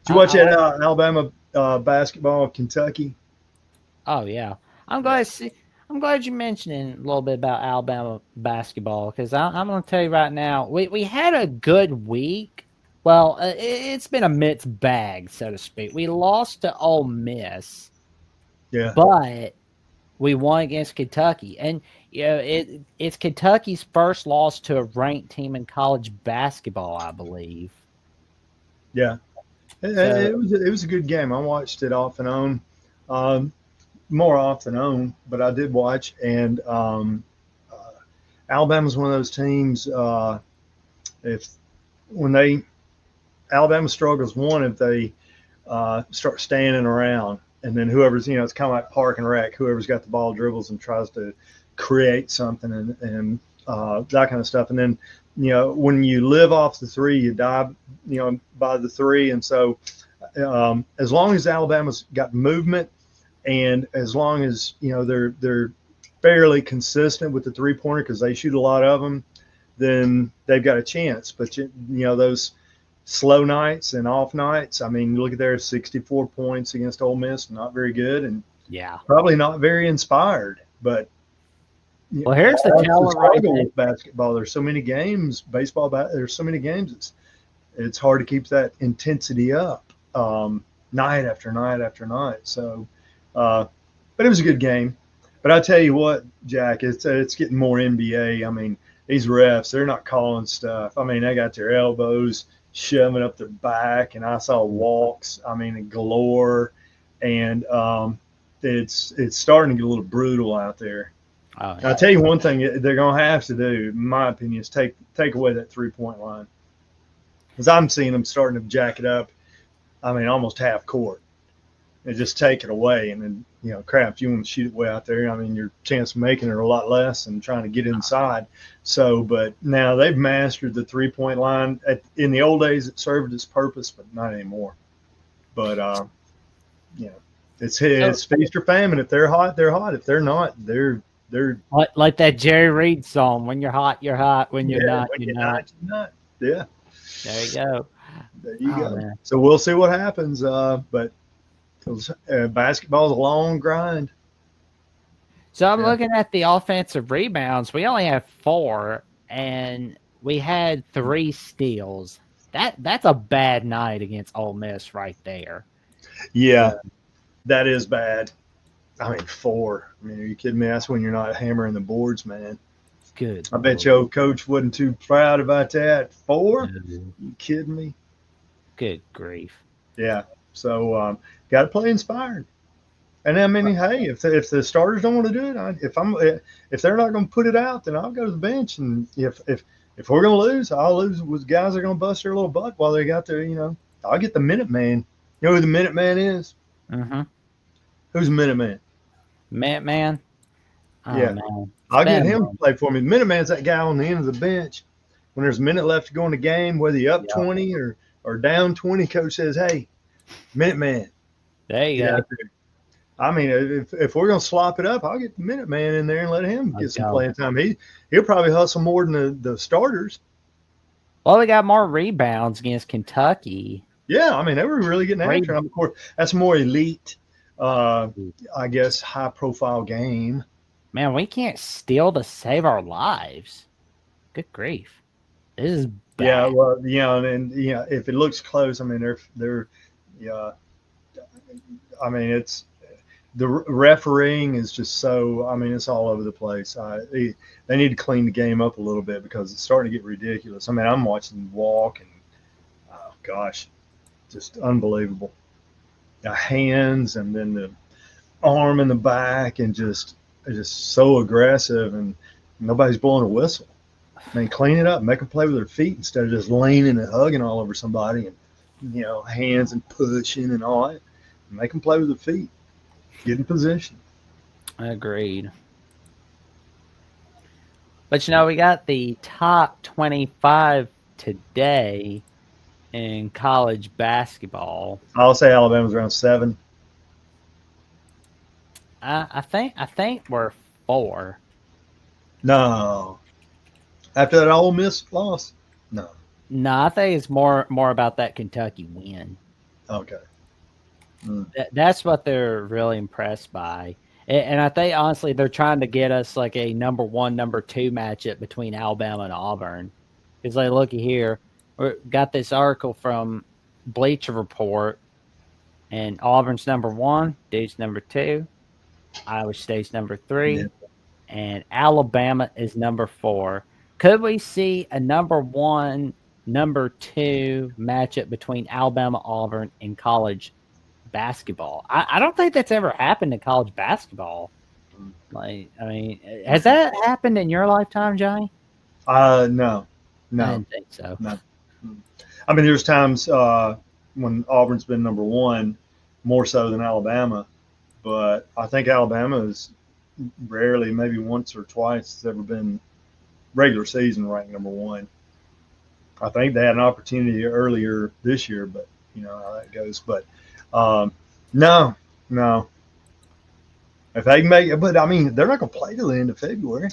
Did you watch that Alabama basketball, Kentucky? Oh yeah, I'm Yeah, glad. See, I'm glad you mentioned a little bit about Alabama basketball because I'm going to tell you right now, we had a good week. Well, it's been a mixed bag, so to speak. We lost to Ole Miss, yeah, but we won against Kentucky, and it's Kentucky's first loss to a ranked team in college basketball, I believe. yeah. So It was a good game. I watched it off and on, um, more off than on, but I did watch. And Alabama's one of those teams. If when they Alabama struggles one if they start standing around, and then whoever's it's kind of like park and rec. Whoever's got the ball dribbles and tries to create something and that kind of stuff. And then when you live off the three, you die by the three. And so as long as Alabama's got movement, and as long as they're fairly consistent with the 3-pointer because they shoot a lot of them, then they've got a chance. But those slow nights and off nights. I mean, look at their 64 points against Ole Miss, not very good, and yeah. probably not very inspired. But Well, here's the that's the talent right struggle there. with basketball. There's so many games, there's so many games. It's hard to keep that intensity up night after night after night. So, but it was a good game. But I tell you what, Jack, it's getting more NBA. I mean, these refs, they're not calling stuff. I mean, they got their elbows shoving up their back, and I saw walks. I mean, galore, and it's starting to get a little brutal out there. Oh I'll yeah. tell you one thing they're going to have to do, in my opinion, is take away that 3-point line, because I'm seeing them starting to jack it up. I mean, almost half court. And just take it away, and then crap, if you want to shoot it way out there, I mean, your chance of making it are a lot less than trying to get inside. So, but now they've mastered the 3-point line. In the old days, it served its purpose, but not anymore. But you know, So it's feast or famine. If they're hot, they're hot. If they're not, they're like that Jerry Reed song, "When you're hot, you're hot. When you're yeah. not, When you're you're not." not, you're not. Yeah, There you go. there you Oh go. man. So we'll see what happens. But basketball's a long grind. So I'm Yeah. looking at the offensive rebounds. We only have 4, and we had 3 steals. That's a bad night against Ole Miss right there. Yeah, So that is bad. I mean, 4. I mean, are you kidding me? That's when you're not hammering the boards, man. good I bet lord. your coach wasn't too proud about that. 4? No. You kidding me? Good grief. Yeah. So, got to play inspired. And I mean, hey, if the starters don't want to do it, if they're not going to put it out, then I'll go to the bench. And if we're going to lose, I'll lose with guys that are going to bust their little butt while they got their. I'll get the minute man. You know who the minute man is? Mm-hmm. Who's the minute man? Man. Oh Yeah. man. It's I'll been get a him to minute. play for me. The Minuteman's that guy on the end of the bench. When there's a minute left to go in the game, whether you're up Yep. 20 or down 20, coach says, hey, Minuteman, There you get go. out there. I mean, if we're going to slop it up, I'll get the Minuteman in there and let him get Let's some go. playing time. He'll probably hustle more than the starters. Well, we got more rebounds against Kentucky. Yeah, I mean, they were really getting Three. after him. Of course, that's a more elite, uh, I guess, high profile game. Man, we can't steal to save our lives. Good grief. This is Yeah, bad. well, if it looks close, I mean, yeah, I mean, the refereeing is just so. I mean, it's all over the place. They need to clean the game up a little bit because it's starting to get ridiculous. I mean, I'm watching them walk, and oh gosh, just unbelievable. The hands and then the arm in the back, and just so aggressive, and nobody's blowing a whistle. I mean, clean it up, make them play with their feet instead of just leaning and hugging all over somebody, and hands and pushing and all that. Make them play with their feet. Get in position. Agreed. But we got the top 25 today in college basketball. I'll say Alabama's around 7. I think we're 4. No, after that Ole Miss loss, no. No, I think it's more about that Kentucky win. Okay. Mm. That's what they're really impressed by. And I think honestly they're trying to get us like a number one, number two matchup between Alabama and Auburn. Because like looky here, we got this article from Bleacher Report, and Auburn's number one, Duke's number two, Iowa State's number Yeah. three, and Alabama is number four. Could we see a number one, number two matchup between Alabama, Auburn in college basketball? I don't think that's ever happened in college basketball. Like, I mean, has that happened in your lifetime, Johnny? No, I no, didn't think so. no. Mm. I mean, there's times when Auburn's been number one more so than Alabama, but I think Alabama is rarely, maybe once or twice, has ever been regular season ranked number one. I think they had an opportunity earlier this year, but you know how that goes. But um, no, no. If they can make it, but I mean, they're not going to play till the end of February.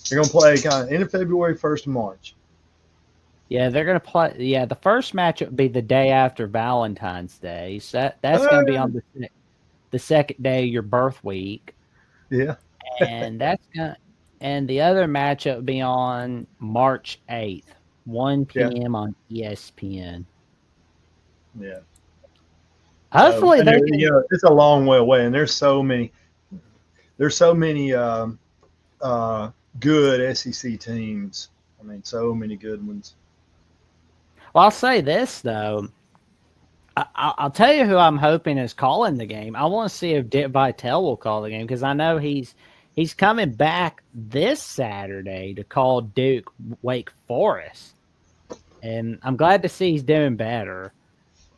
They're going to play kind of end of February, 1st of March. Yeah, they're gonna play. Yeah, the first match would be the day after Valentine's Day. So that's gonna be on the second day of your birth week, Yeah, and that's gonna and the other matchup would be on March 8th, 1 yeah, p.m. on ESPN. yeah. So, Hopefully and they you can. know, it's a long way away, and there's so many uh, good SEC teams. I mean, so many good ones. Well, I'll say this though. I'll tell you who I'm hoping is calling the game. I want to see if Dick Vitale will call the game because I know he's coming back this Saturday to call Duke Wake Forest, and I'm glad to see he's doing better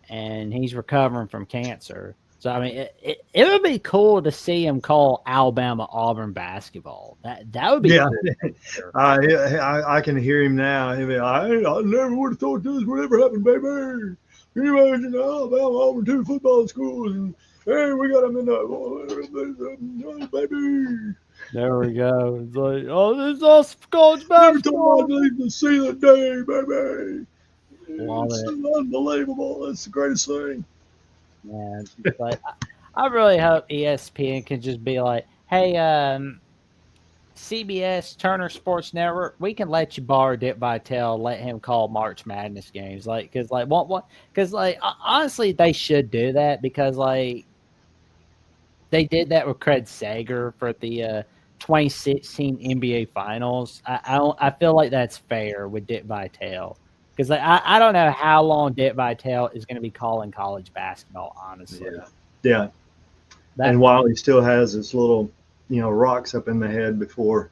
and he's recovering from cancer. So I mean, it would be cool to see him call Alabama Auburn basketball. That would be Yeah, cool. Sure. I can hear him now. He'll be like, I never would have thought this would ever happen, baby. Can you imagine Alabama, Auburn, two football schools, and hey, we got them in the baby. There we go. It's like, oh, this is us college Never thought basketball. I'd leave to see the day, baby. Love It's so it. unbelievable. It's the greatest thing. Man, but I really hope ESPN can just be like, hey, CBS Turner Sports Network, we can let you borrow Dick Vitale, let him call March Madness games, like, because like what, because like honestly, they should do that because like they did that with Craig Sager for the 2016 NBA Finals. I feel like that's fair with Dick Vitale. Because like, I don't know how long Dick Vitale is going to be calling college basketball, honestly. Yeah, yeah. That And while he still has his little, rocks up in the head before,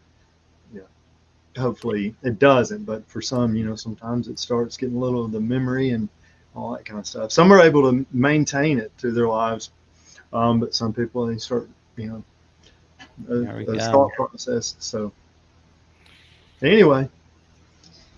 you know, hopefully it doesn't. But for some, sometimes it starts getting a little of the memory and all that kind of stuff. Some are able to maintain it through their lives, but some people they start, there we those go. thought process. So anyway,